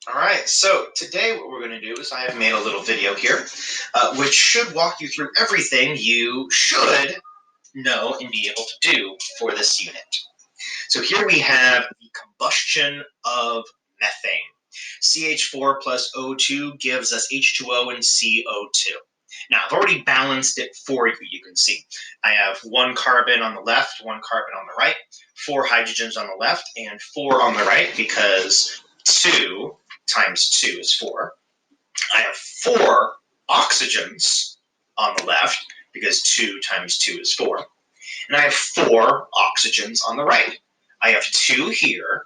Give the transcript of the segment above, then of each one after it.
All right, so today what we're going to do is I have made a little video here, which should walk you through everything you should know and be able to do for this unit. So here we have the combustion of methane. CH4 plus O2 gives us H2O and CO2. Now, I've already balanced it for you, you can see. I have one carbon on the left, one carbon on the right, 4 hydrogens on the left, and 4 on the right, because 2 times 2 is 4. I have 4 oxygens on the left, because 2 times 2 is 4. And I have 4 oxygens on the right. I have 2 here,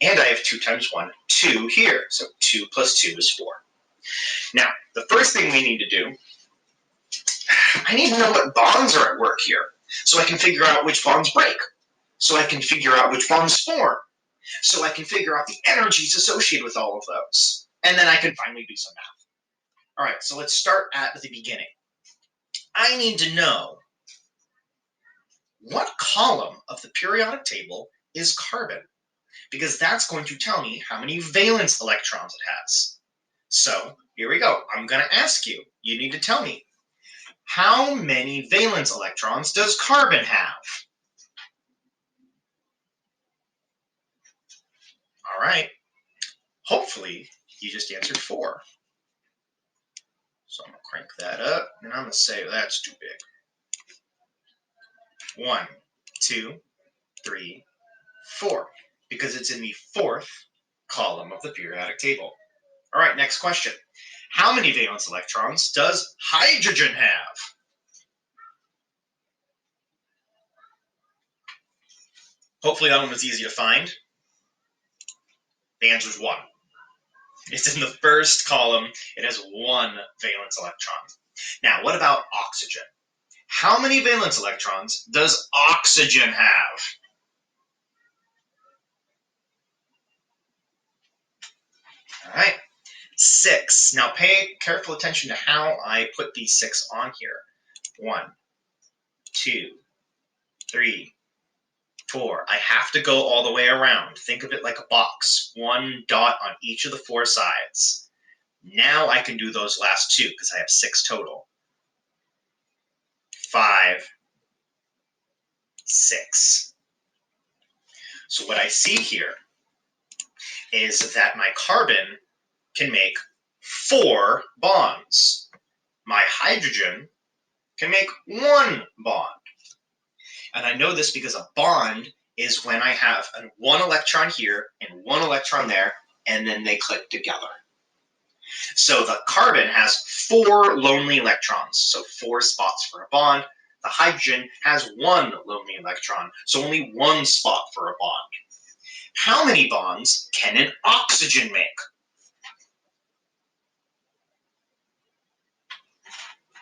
and I have 2 times 1, 2 here. So 2 plus 2 is 4. Now, the first thing we need to do, I need to know what bonds are at work here, so I can figure out which bonds break, so I can figure out which bonds form, so I can figure out the energies associated with all of those, and then I can finally do some math. All right, so let's start at the beginning. I need to know what column of the periodic table is carbon, because that's going to tell me how many valence electrons it has. So here we go. I'm going to ask you. You need to tell me. How many valence electrons does carbon have? All right. Hopefully, you just answered 4. So I'm going to crank that up, and I'm going to say that's too big. 1, 2, 3, 4, because it's in the 4th column of the periodic table. All right, next question. How many valence electrons does hydrogen have? Hopefully that one was easy to find. The answer is 1. It's in the 1st column. It has 1 valence electron. Now, what about oxygen? How many valence electrons does oxygen have? All right, 6. Now pay careful attention to how I put these 6 on here. 1, 2, 3, 4. I have to go all the way around. Think of it like a box. 1 dot on each of the 4 sides. Now I can do those last 2 because I have 6 total. 5, 6. So what I see here is that my carbon can make 4 bonds. My hydrogen can make 1 bond. And I know this because a bond is when I have 1 electron here and 1 electron there, and then they click together. So the carbon has 4 lonely electrons, so 4 spots for a bond. The hydrogen has 1 lonely electron, so only 1 spot for a bond. How many bonds can an oxygen make?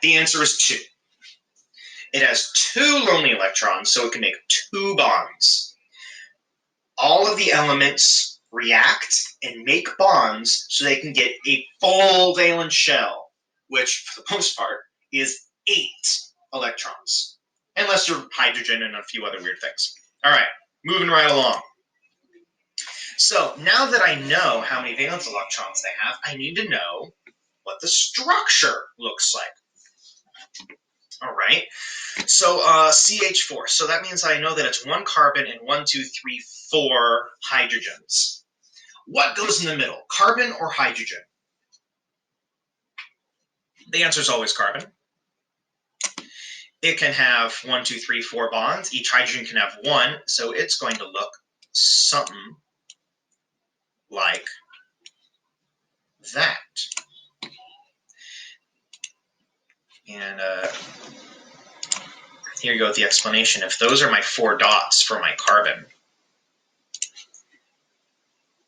The answer is 2. It has 2 lonely electrons, so it can make 2 bonds. All of the elements react and make bonds so they can get a full valence shell, which, for the most part, is 8 electrons. Unless you're hydrogen and a few other weird things. All right, moving right along. So now that I know how many valence electrons they have, I need to know what the structure looks like. All right, so CH4. So that means I know that it's 1 carbon and 1, 2, 3, 4 hydrogens. What goes in the middle, carbon or hydrogen? The answer is always carbon. It can have 1, 2, 3, 4 bonds. Each hydrogen can have 1, so it's going to look something like that. And here you go with the explanation. If those are my 4 dots for my carbon,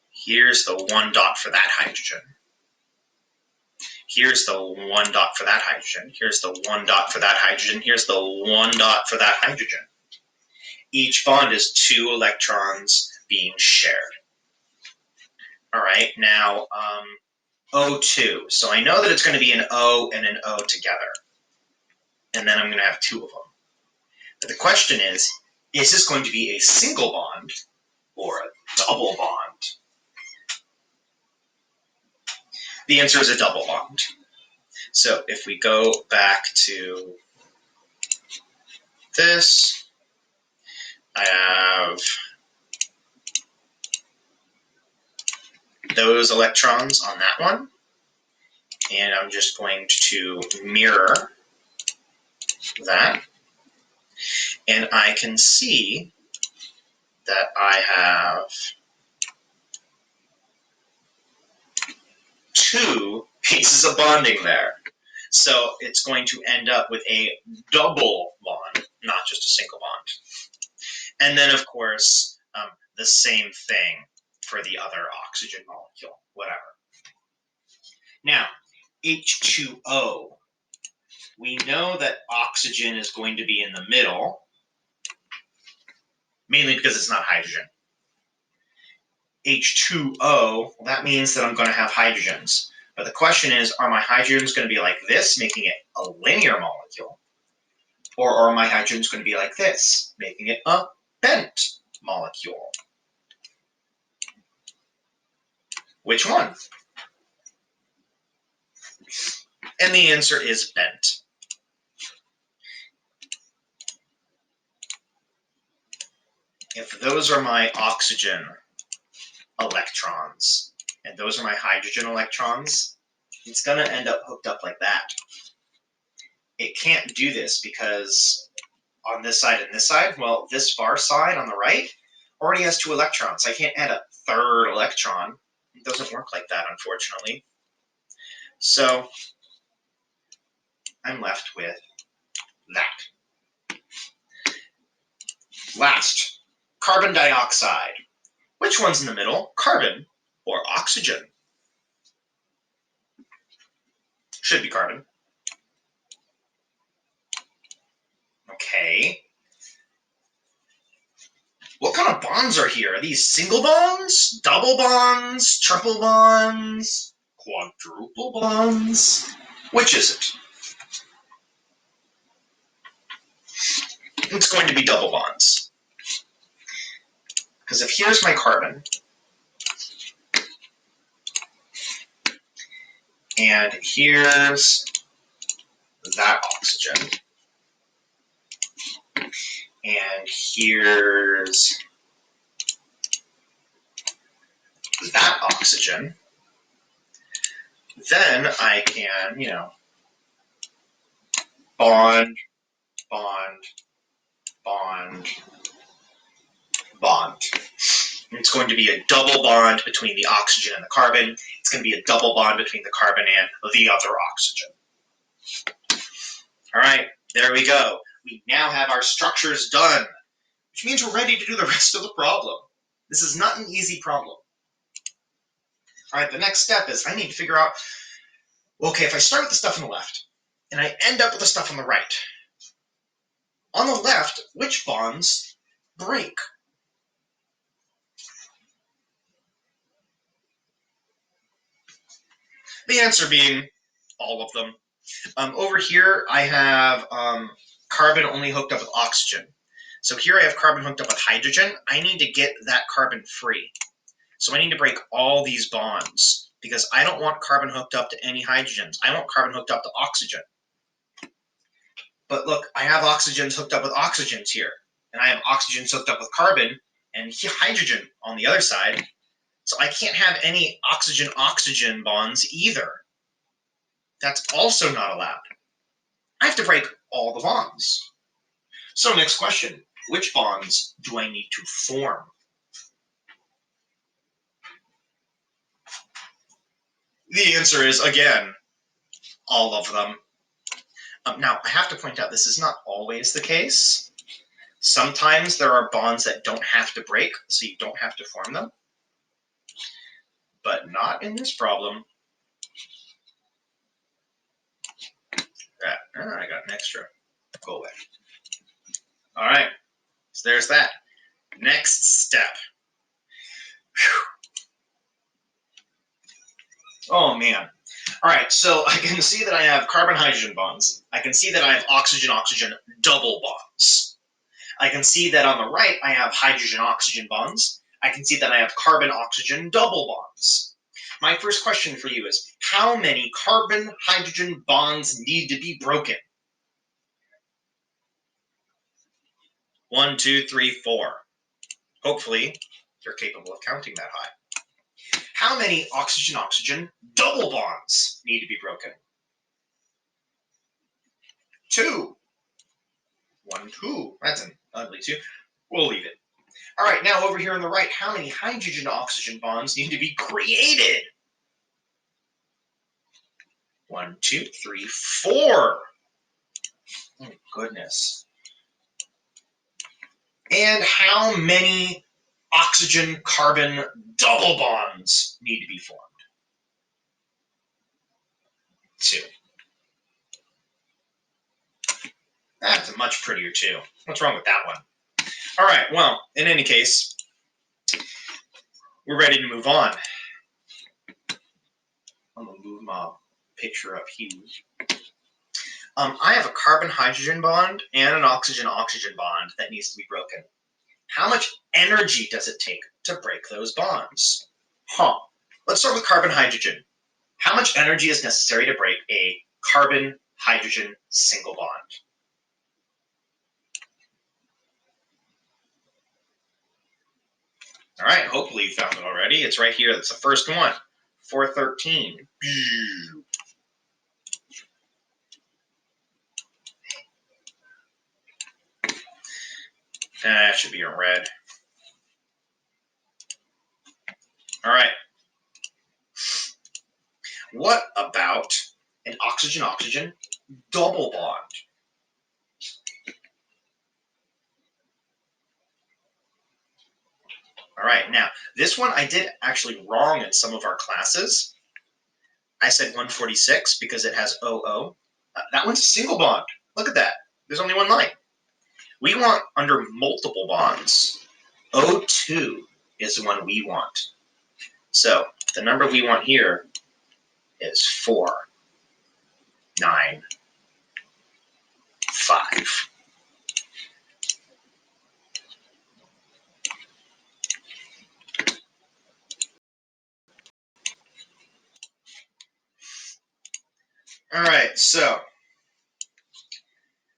here's the 1 dot for that hydrogen. Here's the 1 dot for that hydrogen. Here's the 1 dot for that hydrogen. Here's the 1 dot for that hydrogen. Each bond is 2 electrons being shared. All right, now O2. So I know that it's going to be an O and an O together. And then I'm going to have 2 of them. But the question is this going to be a single bond or a double bond? The answer is a double bond. So if we go back to this, I have those electrons on that one, and I'm just going to mirror that, and I can see that I have two pieces of bonding there. So it's going to end up with a double bond, not just a single bond. And then, of course, the same thing for the other oxygen molecule, whatever. Now, H2O. We know that oxygen is going to be in the middle, mainly because it's not hydrogen. H2O, well, that means that I'm going to have hydrogens. But the question is, are my hydrogens going to be like this, making it a linear molecule? Or are my hydrogens going to be like this, making it a bent molecule? Which one? And the answer is bent. If those are my oxygen electrons, and those are my hydrogen electrons, it's going to end up hooked up like that. It can't do this because on this side and this side, well, this far side on the right already has 2 electrons. I can't add a third electron. It doesn't work like that, unfortunately. So I'm left with that. Last, carbon dioxide. Which one's in the middle, carbon or oxygen? Should be carbon. Okay. What kind of bonds are here? Are these single bonds, double bonds, triple bonds, quadruple bonds? Which is it? It's going to be double bonds. Because if here's my carbon, and here's that oxygen, and here's that oxygen, then I can, bond, bond, bond, bond. It's going to be a double bond between the oxygen and the carbon. It's going to be a double bond between the carbon and the other oxygen. All right, there we go. We now have our structures done, which means we're ready to do the rest of the problem. This is not an easy problem. All right, the next step is I need to figure out, okay, if I start with the stuff on the left, and I end up with the stuff on the right, on the left, which bonds break? The answer being all of them. Over here, I have carbon only hooked up with oxygen. So here I have carbon hooked up with hydrogen. I need to get that carbon free. So I need to break all these bonds because I don't want carbon hooked up to any hydrogens. I want carbon hooked up to oxygen. But look, I have oxygens hooked up with oxygens here. And I have oxygens hooked up with carbon and hydrogen on the other side. So I can't have any oxygen-oxygen bonds either. That's also not allowed. I have to break all the bonds. So next question, which bonds do I need to form? The answer is, again, all of them. Now, I have to point out this is not always the case. Sometimes there are bonds that don't have to break, so you don't have to form them. But not in this problem. I got an extra. Go away. All right, so there's that. Next step. Whew. Oh, man. All right, so I can see that I have carbon-hydrogen bonds. I can see that I have oxygen-oxygen double bonds. I can see that on the right I have hydrogen-oxygen bonds. I can see that I have carbon-oxygen double bonds. My first question for you is, how many carbon-hydrogen bonds need to be broken? 1, 2, 3, 4. Hopefully, you're capable of counting that high. How many oxygen-oxygen double bonds need to be broken? 2. 1, 2. That's an ugly 2. We'll leave it. All right, now over here on the right, how many hydrogen-oxygen bonds need to be created? 1, 2, 3, 4. Oh, goodness. And how many oxygen-carbon double bonds need to be formed? 2. That's a much prettier 2. What's wrong with that one? All right, well, in any case, we're ready to move on. I'm going to move my picture up here. I have a carbon-hydrogen bond and an oxygen-oxygen bond that needs to be broken. How much energy does it take to break those bonds? Let's start with carbon-hydrogen. How much energy is necessary to break a carbon-hydrogen single bond? All right, hopefully you found it already. It's right here. That's the first one. 413. That should be in red. All right. What about an oxygen-oxygen double bond? All right, now, this one I did actually wrong in some of our classes. I said 146 because it has OO. That one's a single bond. Look at that. There's only one line. We want under multiple bonds. O2 is the one we want. So the number we want here is 4, 9, 5. All right, so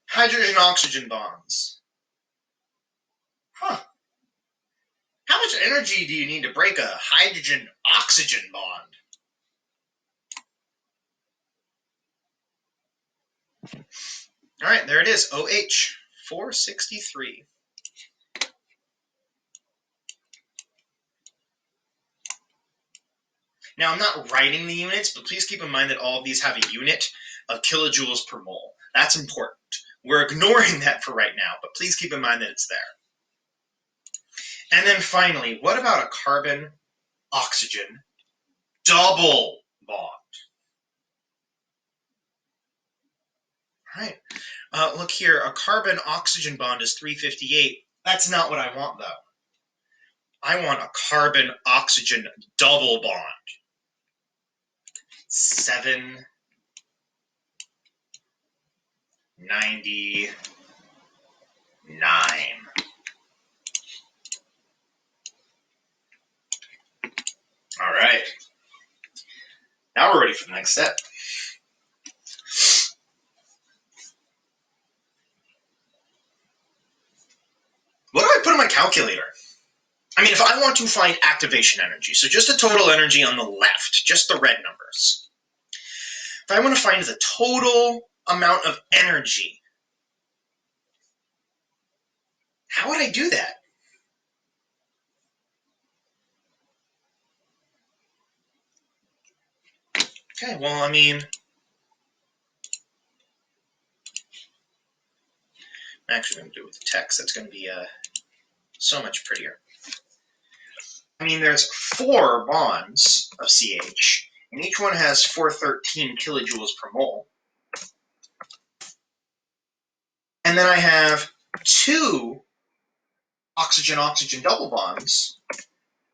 hydrogen-oxygen bonds. How much energy do you need to break a hydrogen-oxygen bond? All right, there it is, OH, 463. Now, I'm not writing the units, but please keep in mind that all of these have a unit of kilojoules per mole. That's important. We're ignoring that for right now, but please keep in mind that it's there. And then finally, what about a carbon-oxygen double bond? All right, look here, a carbon-oxygen bond is 358. That's not what I want, though. I want a carbon-oxygen double bond. 799. All right. Now we're ready for the next step. What do I put in my calculator? I mean, if I want to find activation energy, so just the total energy on the left, just the red numbers. If I want to find the total amount of energy, how would I do that? Okay, well, I mean, I'm actually going to do it with the text. That's going to be so much prettier. I mean, there's 4 bonds of CH, and each one has 413 kilojoules per mole. And then I have 2 oxygen-oxygen double bonds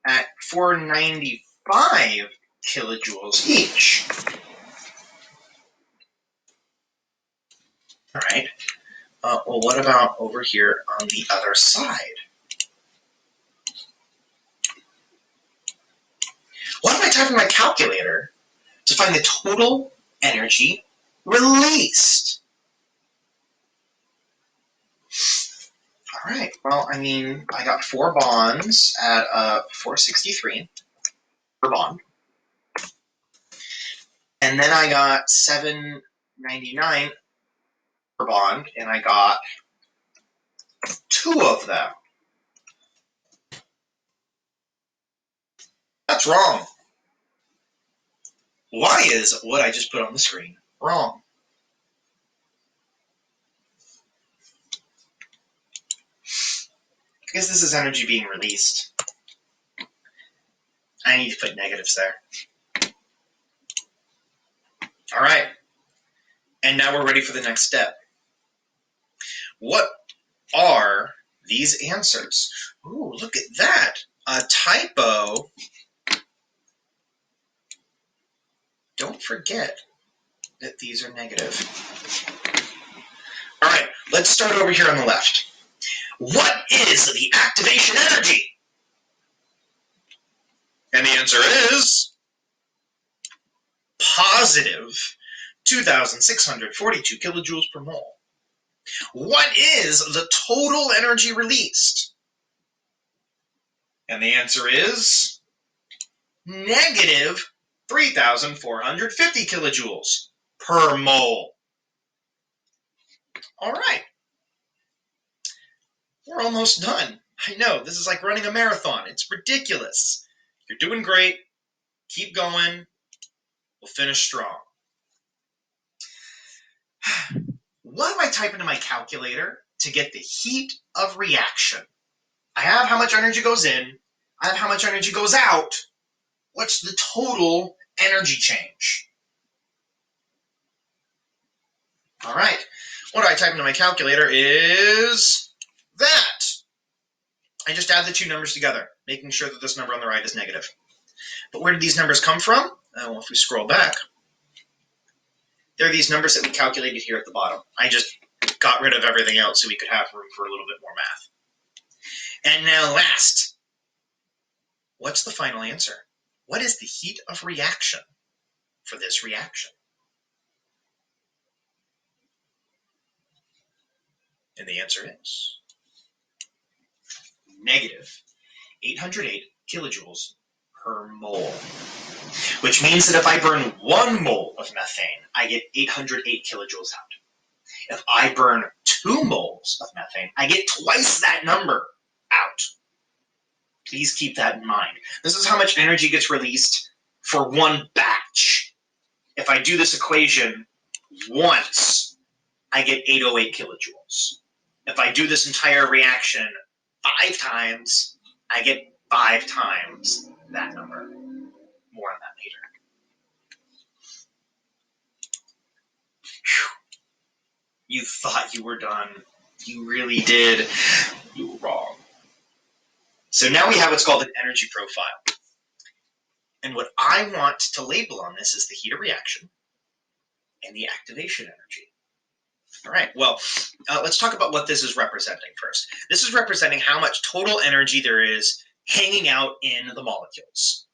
at 495 kilojoules each. All right. Well, what about over here on the other side? What if I type in my calculator to to find the total energy released. All right, well, I mean, I got 4 bonds at 463 per bond. And then I got 799 per bond, and I got 2 of them. That's wrong. Why is what I just put on the screen wrong? Because this is energy being released. I need to put negatives there. All right. And now we're ready for the next step. What are these answers? Ooh, look at that. A typo. Don't forget that these are negative. All right, let's start over here on the left. What is the activation energy? And the answer is positive 2,642 kilojoules per mole. What is the total energy released? And the answer is negative 3,450 kilojoules per mole. All right. We're almost done. I know, this is like running a marathon. It's ridiculous. You're doing great. Keep going. We'll finish strong. What am I typing in my calculator to get the heat of reaction? I have how much energy goes in. I have how much energy goes out. What's the total energy change? All right. What I type into my calculator is that. I just add the 2 numbers together, making sure that this number on the right is negative. But where did these numbers come from? Well, if we scroll back, there are these numbers that we calculated here at the bottom. I just got rid of everything else so we could have room for a little bit more math. And now last, what's the final answer? What is the heat of reaction for this reaction? And the answer is negative 808 kilojoules per mole. Which means that if I burn 1 mole of methane, I get 808 kilojoules out. If I burn 2 moles of methane, I get twice that number out. Please keep that in mind. This is how much energy gets released for 1 batch. If I do this equation once, I get 808 kilojoules. If I do this entire reaction 5 times, I get 5 times that number. More on that later. You thought you were done. You really did. You were wrong. So now we have what's called an energy profile. And what I want to label on this is the heat of reaction and the activation energy. All right, well, let's talk about what this is representing first. This is representing how much total energy there is hanging out in the molecules.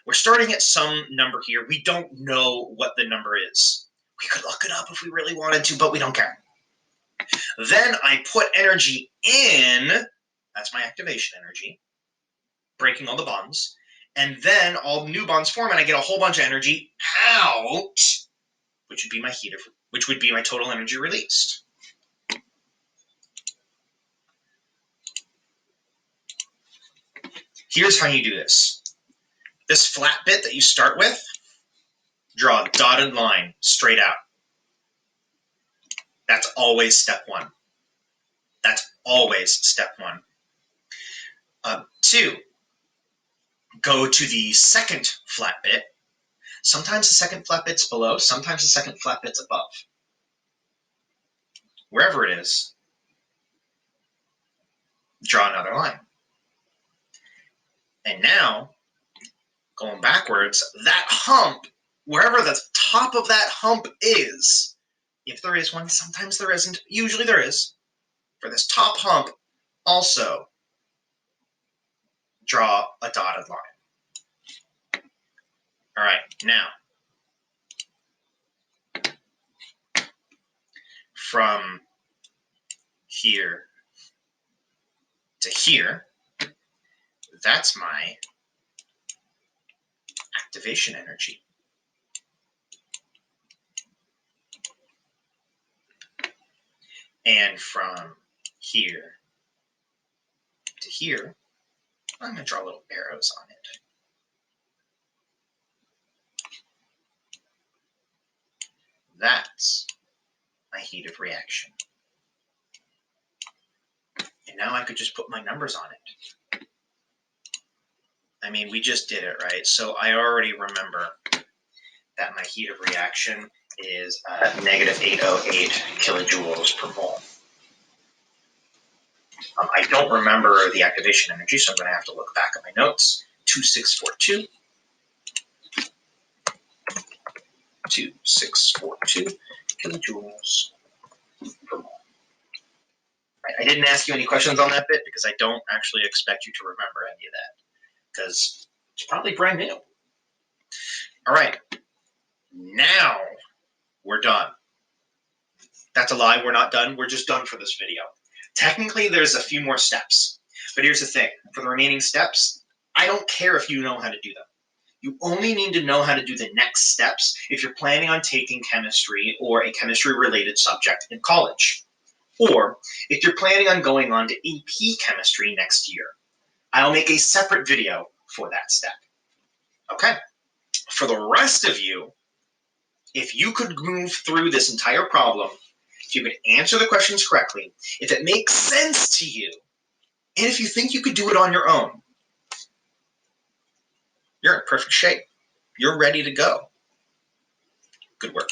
We're starting at some number here. We don't know what the number is. We could look it up if we really wanted to, but we don't care. Then I put energy in, that's my activation energy, breaking all the bonds, and then all new bonds form and I get a whole bunch of energy out, which would be my which would be my total energy released. Here's how you do this. This flat bit that you start with, draw a dotted line straight out. That's always step 1. That's always step 1. 2, go to the second flat bit. Sometimes the second flat bit's below, sometimes the second flat bit's above. Wherever it is, draw another line. And now, going backwards, that hump, wherever the top of that hump is, if there is one, sometimes there isn't, usually there is, for this top hump, also draw a dotted line. All right, now, from here to here, that's my activation energy. And from here to here, I'm going to draw little arrows on it. That's my heat of reaction. And now I could just put my numbers on it. I mean, we just did it, right? So I already remember that my heat of reaction is negative 808 kilojoules per mole. I don't remember the activation energy, so I'm going to have to look back at my notes. 2642. 2642 kilojoules per mole. I didn't ask you any questions on that bit because I don't actually expect you to remember any of that because it's probably brand new. All right, now we're done. That's a lie, we're not done. We're just done for this video. Technically, there's a few more steps, but here's the thing. For the remaining steps, I don't care if you know how to do them. You only need to know how to do the next steps if you're planning on taking chemistry or a chemistry-related subject in college. Or if you're planning on going on to AP chemistry next year. I'll make a separate video for that step. Okay? For the rest of you, if you could move through this entire problem, if you could answer the questions correctly, if it makes sense to you, and if you think you could do it on your own, you're in perfect shape. You're ready to go. Good work.